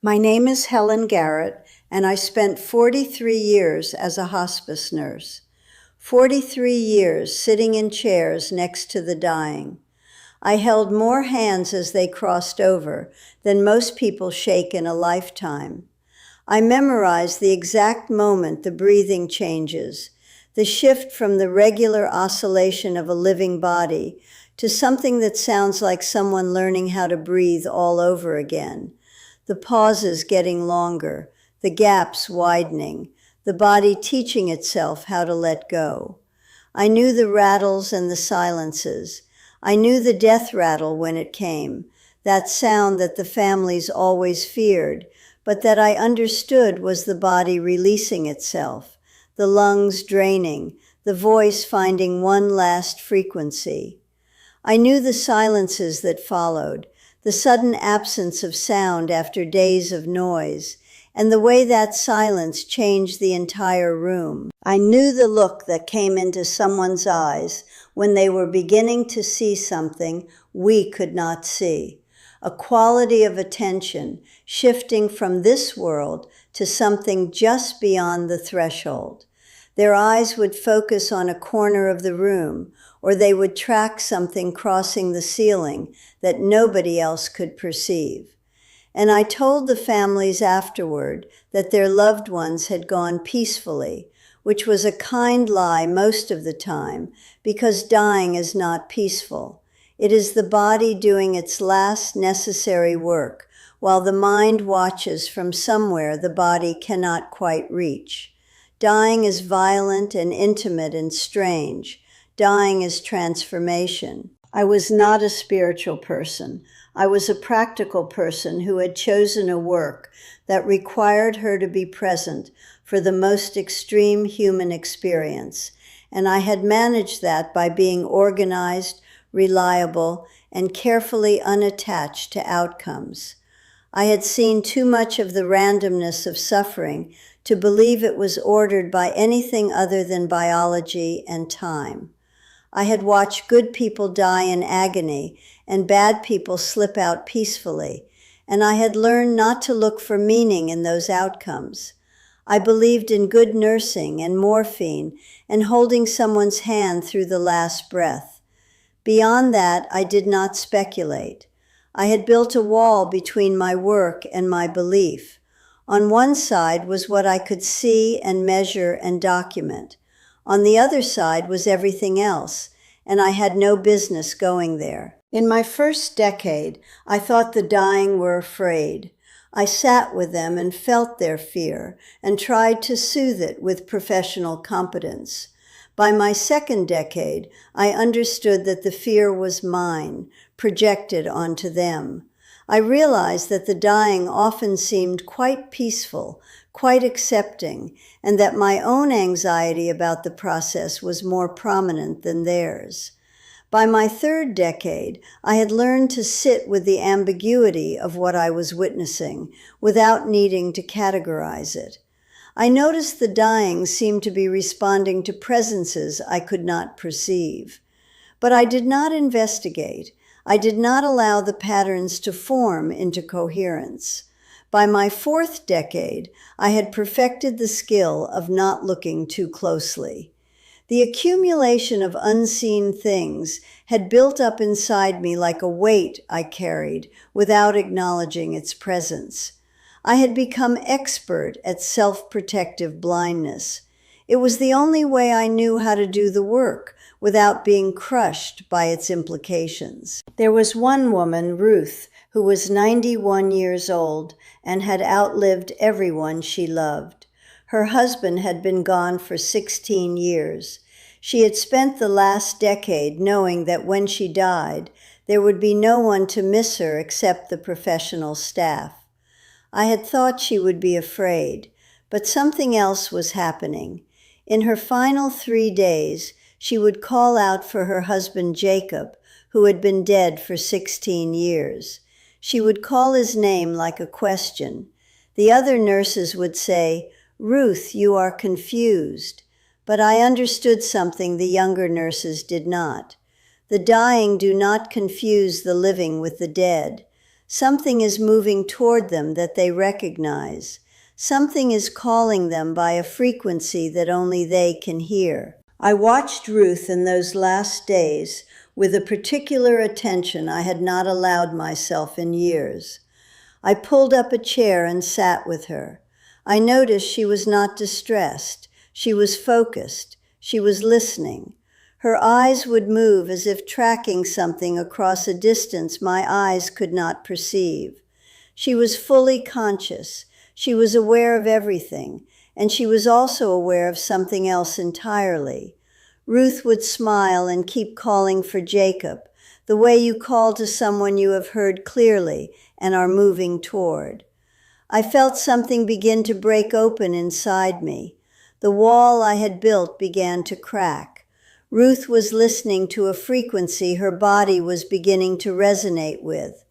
My name is Helen Garrett, and I spent 43 years as a hospice nurse. 43 years sitting in chairs next to the dying. I held more hands as they crossed over than most people shake in a lifetime. I memorized the exact moment the breathing changes, the shift from the regular oscillation of a living body to something that sounds like someone learning how to breathe all over again. The pauses getting longer, the gaps widening, the body teaching itself how to let go. I knew the rattles and the silences. I knew the death rattle when it came, that sound that the families always feared, but that I understood was the body releasing itself, the lungs draining, the voice finding one last frequency. I knew the silences that followed, the sudden absence of sound after days of noise, and the way that silence changed the entire room. I knew the look that came into someone's eyes when they were beginning to see something we could not see, a quality of attention shifting from this world to something just beyond the threshold. Their eyes would focus on a corner of the room, or they would track something crossing the ceiling that nobody else could perceive. And I told the families afterward that their loved ones had gone peacefully, which was a kind lie most of the time, because dying is not peaceful. It is the body doing its last necessary work, while the mind watches from somewhere the body cannot quite reach. Dying is violent and intimate and strange. Dying is transformation. I was not a spiritual person. I was a practical person who had chosen a work that required her to be present for the most extreme human experience, and I had managed that by being organized, reliable, and carefully unattached to outcomes. I had seen too much of the randomness of suffering to believe it was ordered by anything other than biology and time. I had watched good people die in agony and bad people slip out peacefully, and I had learned not to look for meaning in those outcomes. I believed in good nursing and morphine and holding someone's hand through the last breath. Beyond that, I did not speculate. I had built a wall between my work and my belief. On one side was what I could see and measure and document. On the other side was everything else, and I had no business going there. In my first decade, I thought the dying were afraid. I sat with them and felt their fear and tried to soothe it with professional competence. By my second decade, I understood that the fear was mine, projected onto them. I realized that the dying often seemed quite peaceful, quite accepting, and that my own anxiety about the process was more prominent than theirs. By my third decade, I had learned to sit with the ambiguity of what I was witnessing without needing to categorize it. I noticed the dying seemed to be responding to presences I could not perceive. But I did not investigate. I did not allow the patterns to form into coherence. By my fourth decade, I had perfected the skill of not looking too closely. The accumulation of unseen things had built up inside me like a weight I carried without acknowledging its presence. I had become expert at self-protective blindness. It was the only way I knew how to do the work without being crushed by its implications. There was one woman, Ruth, who was 91 years old and had outlived everyone she loved. Her husband had been gone for 16 years. She had spent the last decade knowing that when she died, there would be no one to miss her except the professional staff. I had thought she would be afraid, but something else was happening. In her final 3 days, she would call out for her husband Jacob, who had been dead for 16 years. She would call his name like a question. The other nurses would say, "Ruth, you are confused." But I understood something the younger nurses did not. The dying do not confuse the living with the dead. Something is moving toward them that they recognize. Something is calling them by a frequency that only they can hear. I watched Ruth in those last days with a particular attention I had not allowed myself in years. I pulled up a chair and sat with her. I noticed she was not distressed. She was focused. She was listening. Her eyes would move as if tracking something across a distance my eyes could not perceive. She was fully conscious. She was aware of everything, and she was also aware of something else entirely. Ruth would smile and keep calling for Jacob, the way you call to someone you have heard clearly and are moving toward. I felt something begin to break open inside me. The wall I had built began to crack. Ruth was listening to a frequency her body was beginning to resonate with.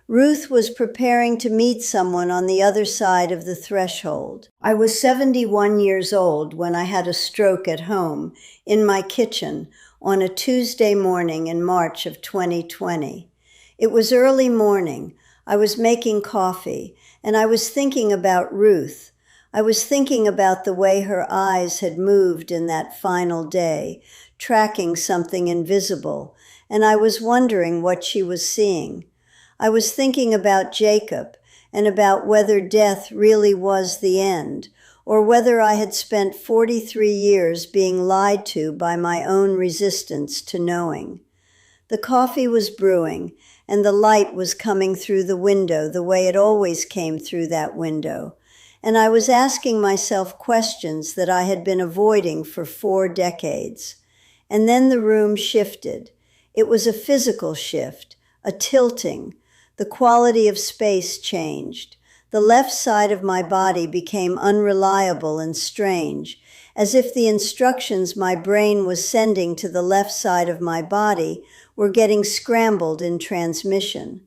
Ruth was preparing to meet someone on the other side of the threshold. I was 71 years old when I had a stroke at home in my kitchen on a Tuesday morning in March of 2020. It was early morning. I was making coffee, and I was thinking about Ruth. I was thinking about the way her eyes had moved in that final day, tracking something invisible, and I was wondering what she was seeing. I was thinking about Jacob and about whether death really was the end, or whether I had spent 43 years being lied to by my own resistance to knowing. The coffee was brewing, and the light was coming through the window the way it always came through that window, and I was asking myself questions that I had been avoiding for 4 decades. And then the room shifted. It was a physical shift, a tilting. The quality of space changed. The left side of my body became unreliable and strange, as if the instructions my brain was sending to the left side of my body were getting scrambled in transmission.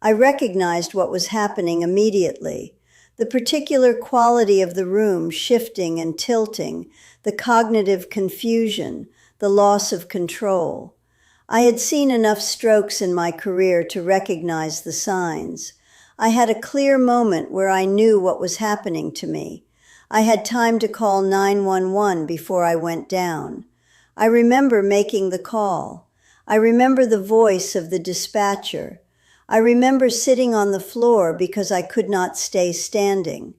I recognized what was happening immediately. The particular quality of the room shifting and tilting, the cognitive confusion, the loss of control. I had seen enough strokes in my career to recognize the signs. I had a clear moment where I knew what was happening to me. I had time to call 911 before I went down. I remember making the call. I remember the voice of the dispatcher. I remember sitting on the floor because I could not stay standing.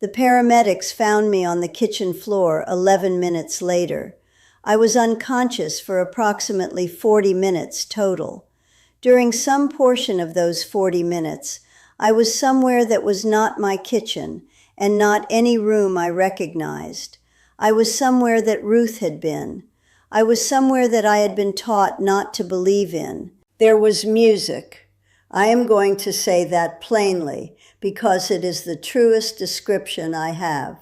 The paramedics found me on the kitchen floor 11 minutes later. I was unconscious for approximately 40 minutes total. During some portion of those 40 minutes, I was somewhere that was not my kitchen and not any room I recognized. I was somewhere that Ruth had been. I was somewhere that I had been taught not to believe in. There was music. I am going to say that plainly because it is the truest description I have.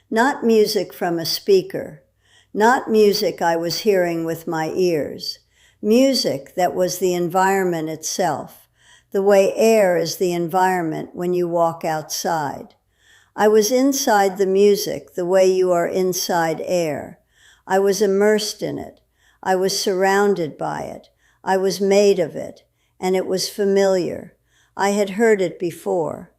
Not music from a speaker. Not music I was hearing with my ears. Music that was the environment itself, the way air is the environment when you walk outside. I was inside the music the way you are inside air. I was immersed in it. I was surrounded by it. I was made of it, and it was familiar. I had heard it before.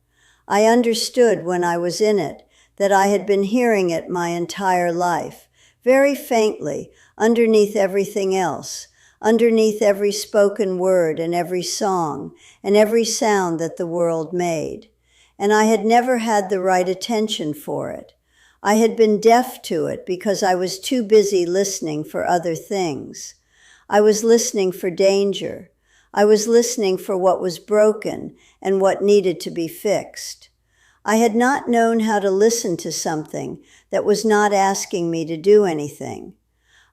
I understood when I was in it that I had been hearing it my entire life. Very faintly, underneath everything else, underneath every spoken word and every song and every sound that the world made. And I had never had the right attention for it. I had been deaf to it because I was too busy listening for other things. I was listening for danger. I was listening for what was broken and what needed to be fixed. I had not known how to listen to something that was not asking me to do anything.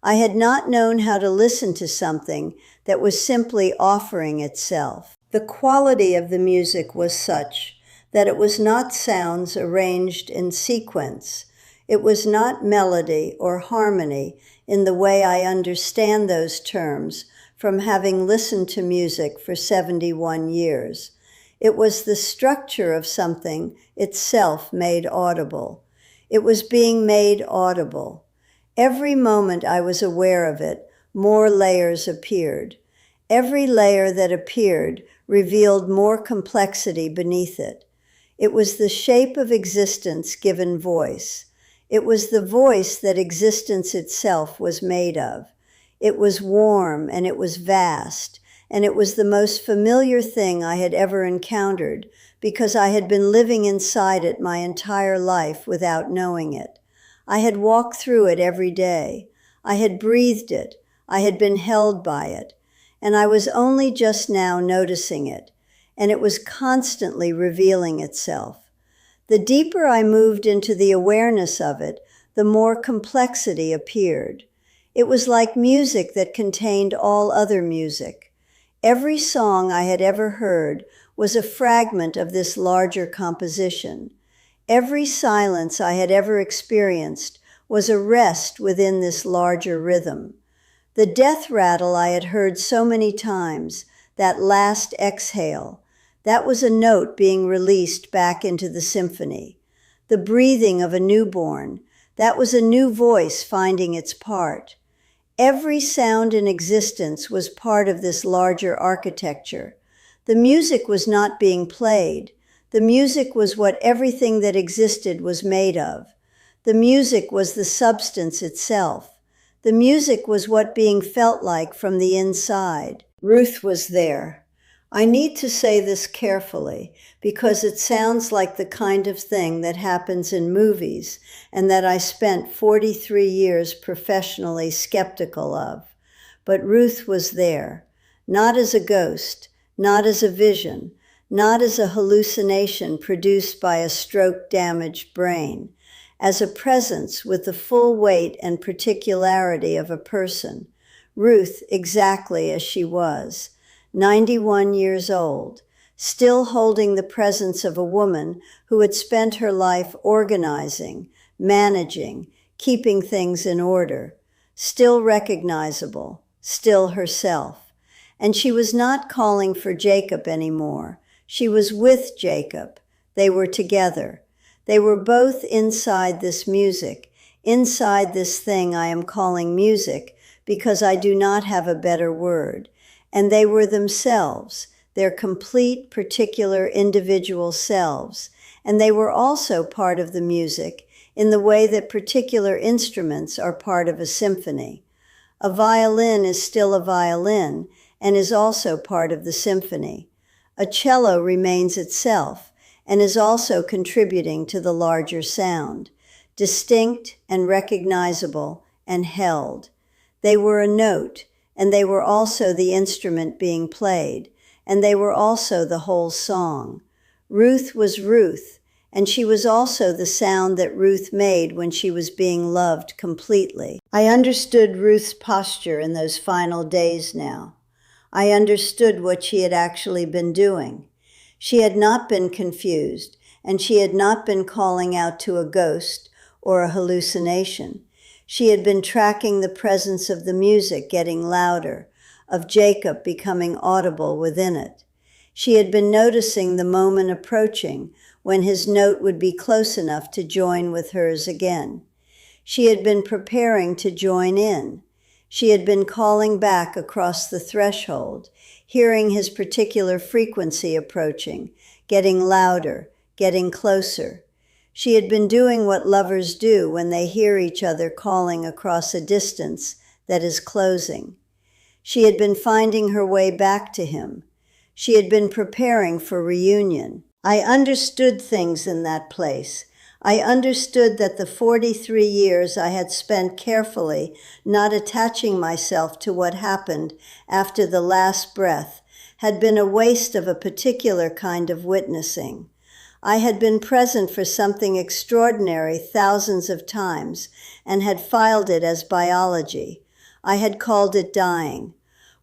I had not known how to listen to something that was simply offering itself. The quality of the music was such that it was not sounds arranged in sequence. It was not melody or harmony in the way I understand those terms from having listened to music for 71 years. It was the structure of something itself made audible. It was being made audible. Every moment I was aware of it, more layers appeared. Every layer that appeared revealed more complexity beneath it. It was the shape of existence given voice. It was the voice that existence itself was made of. It was warm and it was vast, and it was the most familiar thing I had ever encountered because I had been living inside it my entire life without knowing it. I had walked through it every day. I had breathed it. I had been held by it. And I was only just now noticing it, and it was constantly revealing itself. The deeper I moved into the awareness of it, the more complexity appeared. It was like music that contained all other music. Every song I had ever heard was a fragment of this larger composition. Every silence I had ever experienced was a rest within this larger rhythm. The death rattle I had heard so many times, that last exhale, that was a note being released back into the symphony. The breathing of a newborn, that was a new voice finding its part. Every sound in existence was part of this larger architecture. The music was not being played. The music was what everything that existed was made of. The music was the substance itself. The music was what being felt like from the inside. Ruth was there. I need to say this carefully because it sounds like the kind of thing that happens in movies and that I spent 43 years professionally skeptical of. But Ruth was there, not as a ghost, not as a vision, not as a hallucination produced by a stroke-damaged brain, as a presence with the full weight and particularity of a person. Ruth exactly as she was, 91 years old, still holding the presence of a woman who had spent her life organizing, managing, keeping things in order, still recognizable, still herself. And she was not calling for Jacob anymore. She was with Jacob. They were together. They were both inside this music, inside this thing I am calling music, because I do not have a better word. And they were themselves, their complete, particular, individual selves. And they were also part of the music in the way that particular instruments are part of a symphony. A violin is still a violin and is also part of the symphony. A cello remains itself and is also contributing to the larger sound, distinct and recognizable and held. They were a note, and they were also the instrument being played, and they were also the whole song. Ruth was Ruth, and she was also the sound that Ruth made when she was being loved completely. I understood Ruth's posture in those final days now. I understood what she had actually been doing. She had not been confused, and she had not been calling out to a ghost or a hallucination. She had been tracking the presence of the music getting louder, of Jacob becoming audible within it. She had been noticing the moment approaching when his note would be close enough to join with hers again. She had been preparing to join in. She had been calling back across the threshold, hearing his particular frequency approaching, getting louder, getting closer. She had been doing what lovers do when they hear each other calling across a distance that is closing. She had been finding her way back to him. She had been preparing for reunion. I understood things in that place. I understood that the 43 years I had spent carefully not attaching myself to what happened after the last breath had been a waste of a particular kind of witnessing. I had been present for something extraordinary thousands of times and had filed it as biology. I had called it dying.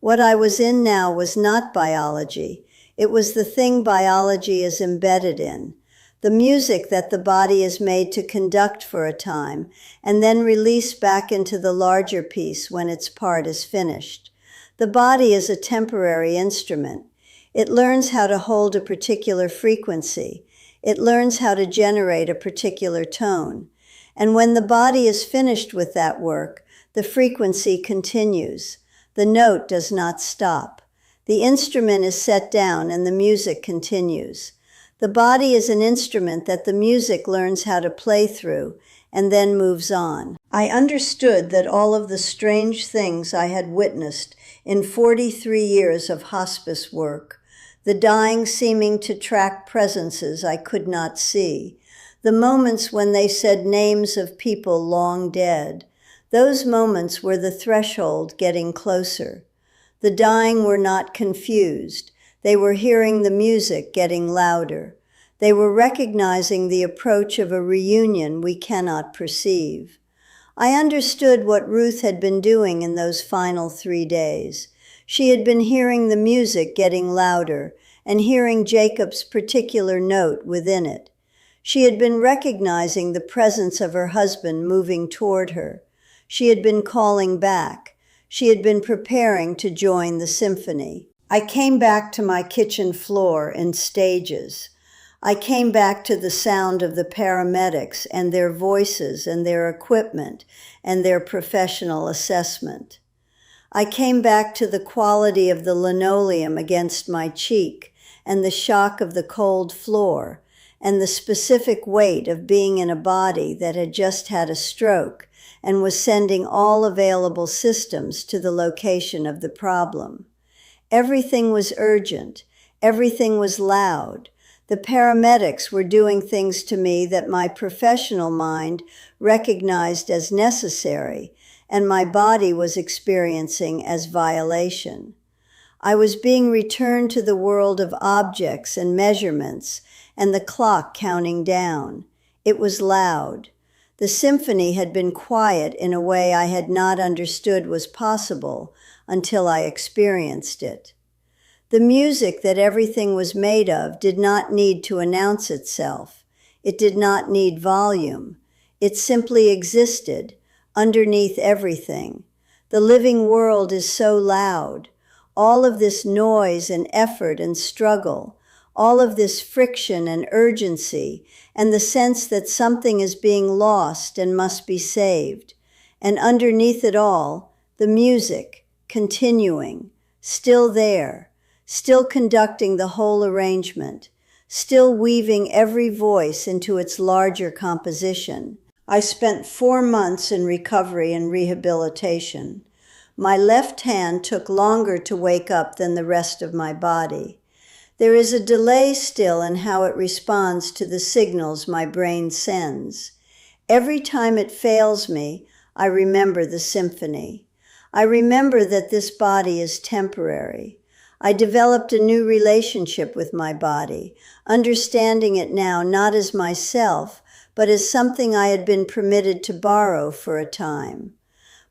What I was in now was not biology. It was the thing biology is embedded in. The music that the body is made to conduct for a time and then release back into the larger piece when its part is finished. The body is a temporary instrument. It learns how to hold a particular frequency. It learns how to generate a particular tone. And when the body is finished with that work, the frequency continues. The note does not stop. The instrument is set down and the music continues. The body is an instrument that the music learns how to play through and then moves on. I understood that all of the strange things I had witnessed in 43 years of hospice work, the dying seeming to track presences I could not see, the moments when they said names of people long dead, those moments were the threshold getting closer. The dying were not confused. They were hearing the music getting louder. They were recognizing the approach of a reunion we cannot perceive. I understood what Ruth had been doing in those final 3 days. She had been hearing the music getting louder and hearing Jacob's particular note within it. She had been recognizing the presence of her husband moving toward her. She had been calling back. She had been preparing to join the symphony. I came back to my kitchen floor in stages. I came back to the sound of the paramedics and their voices and their equipment and their professional assessment. I came back to the quality of the linoleum against my cheek and the shock of the cold floor and the specific weight of being in a body that had just had a stroke and was sending all available systems to the location of the problem. Everything was urgent. Everything was loud. The paramedics were doing things to me that my professional mind recognized as necessary, and my body was experiencing as violation. I was being returned to the world of objects and measurements, and the clock counting down. It was loud. The symphony had been quiet in a way I had not understood was possible until I experienced it. The music that everything was made of did not need to announce itself. It did not need volume. It simply existed underneath everything. The living world is so loud. All of this noise and effort and struggle, all of this friction and urgency, and the sense that something is being lost and must be saved. And underneath it all, the music, continuing, still there, still conducting the whole arrangement, still weaving every voice into its larger composition. I spent 4 months in recovery and rehabilitation. My left hand took longer to wake up than the rest of my body. There is a delay still in how it responds to the signals my brain sends. Every time it fails me, I remember the symphony. I remember that this body is temporary. I developed a new relationship with my body, understanding it now not as myself, but as something I had been permitted to borrow for a time.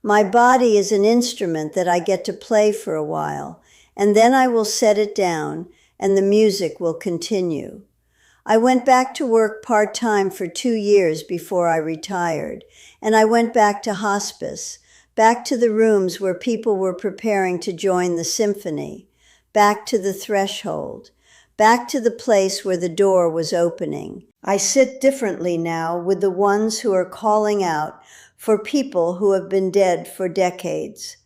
My body is an instrument that I get to play for a while, and then I will set it down, and the music will continue. I went back to work part-time for 2 years before I retired, and I went back to hospice, back to the rooms where people were preparing to join the symphony, back to the threshold, back to the place where the door was opening. I sit differently now with the ones who are calling out for people who have been dead for decades.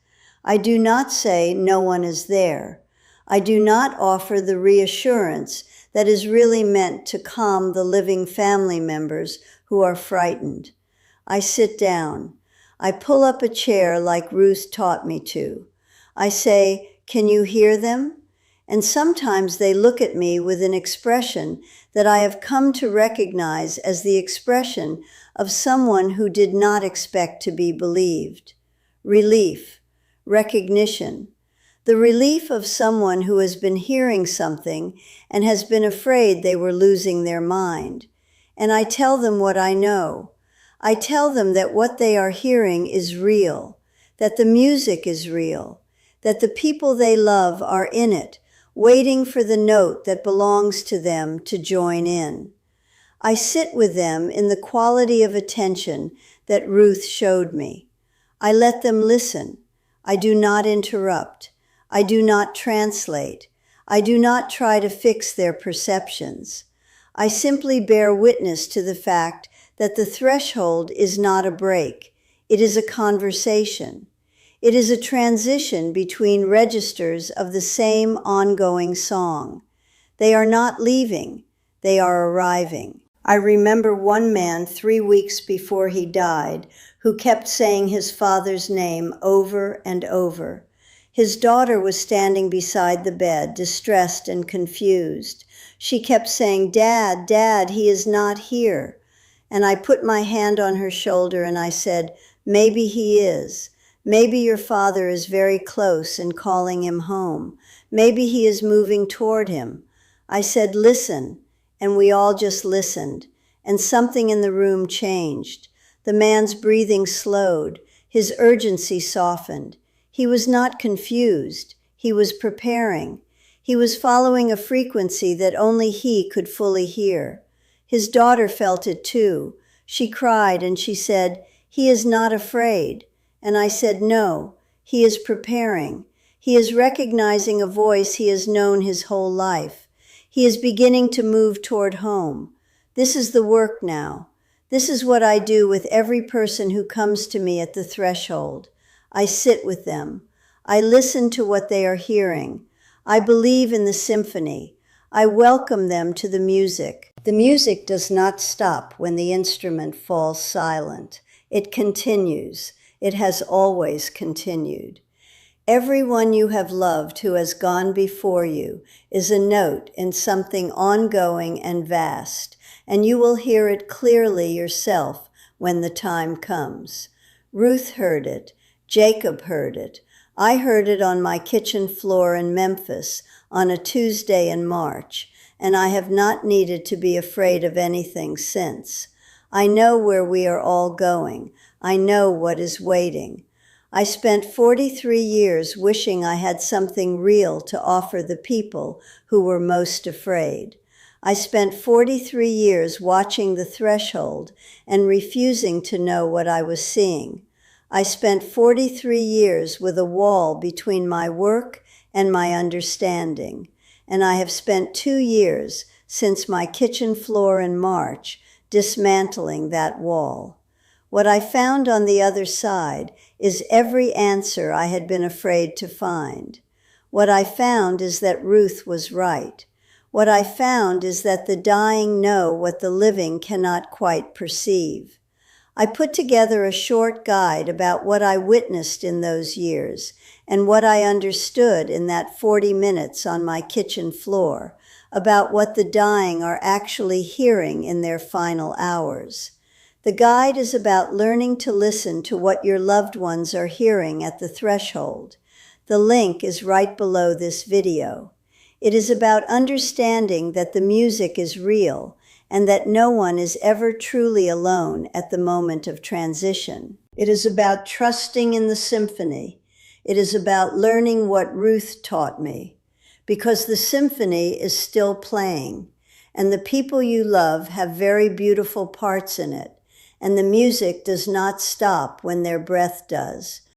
I do not say no one is there. I do not offer the reassurance that is really meant to calm the living family members who are frightened. I sit down. I pull up a chair like Ruth taught me to. I say, "Can you hear them?" And sometimes they look at me with an expression that I have come to recognize as the expression of someone who did not expect to be believed. Relief, recognition, the relief of someone who has been hearing something and has been afraid they were losing their mind. And I tell them what I know. I tell them that what they are hearing is real, that the music is real, that the people they love are in it, waiting for the note that belongs to them to join in. I sit with them in the quality of attention that Ruth showed me. I let them listen. I do not interrupt. I do not translate. I do not try to fix their perceptions. I simply bear witness to the fact that the threshold is not a break. It is a conversation. It is a transition between registers of the same ongoing song. They are not leaving, they are arriving. I remember one man 3 weeks before he died who kept saying his father's name over and over. His daughter was standing beside the bed, distressed and confused. She kept saying, "Dad, Dad, he is not here." And I put my hand on her shoulder and I said, "Maybe he is. Maybe your father is very close and calling him home. Maybe he is moving toward him." I said, "Listen," and we all just listened, and something in the room changed. The man's breathing slowed, his urgency softened. He was not confused, he was preparing. He was following a frequency that only he could fully hear. His daughter felt it too. She cried and she said, "He is not afraid." And I said, "No, he is preparing. He is recognizing a voice he has known his whole life. He is beginning to move toward home. This is the work now. This is what I do with every person who comes to me at the threshold. I sit with them. I listen to what they are hearing. I believe in the symphony. I welcome them to the music. The music does not stop when the instrument falls silent. It continues. It has always continued. Everyone you have loved who has gone before you is a note in something ongoing and vast, and you will hear it clearly yourself when the time comes. Ruth heard it. Jacob heard it. I heard it on my kitchen floor in Memphis on a Tuesday in March, and I have not needed to be afraid of anything since. I know where we are all going. I know what is waiting. I spent 43 years wishing I had something real to offer the people who were most afraid. I spent 43 years watching the threshold and refusing to know what I was seeing. I spent 43 years with a wall between my work and my understanding, and I have spent 2 years since my kitchen floor in March dismantling that wall. What I found on the other side is every answer I had been afraid to find. What I found is that Ruth was right. What I found is that the dying know what the living cannot quite perceive. I put together a short guide about what I witnessed in those years and what I understood in that 40 minutes on my kitchen floor about what the dying are actually hearing in their final hours. The guide is about learning to listen to what your loved ones are hearing at the threshold. The link is right below this video. It is about understanding that the music is real and that no one is ever truly alone at the moment of transition. It is about trusting in the symphony. It is about learning what Ruth taught me, because the symphony is still playing, and the people you love have very beautiful parts in it, and the music does not stop when their breath does.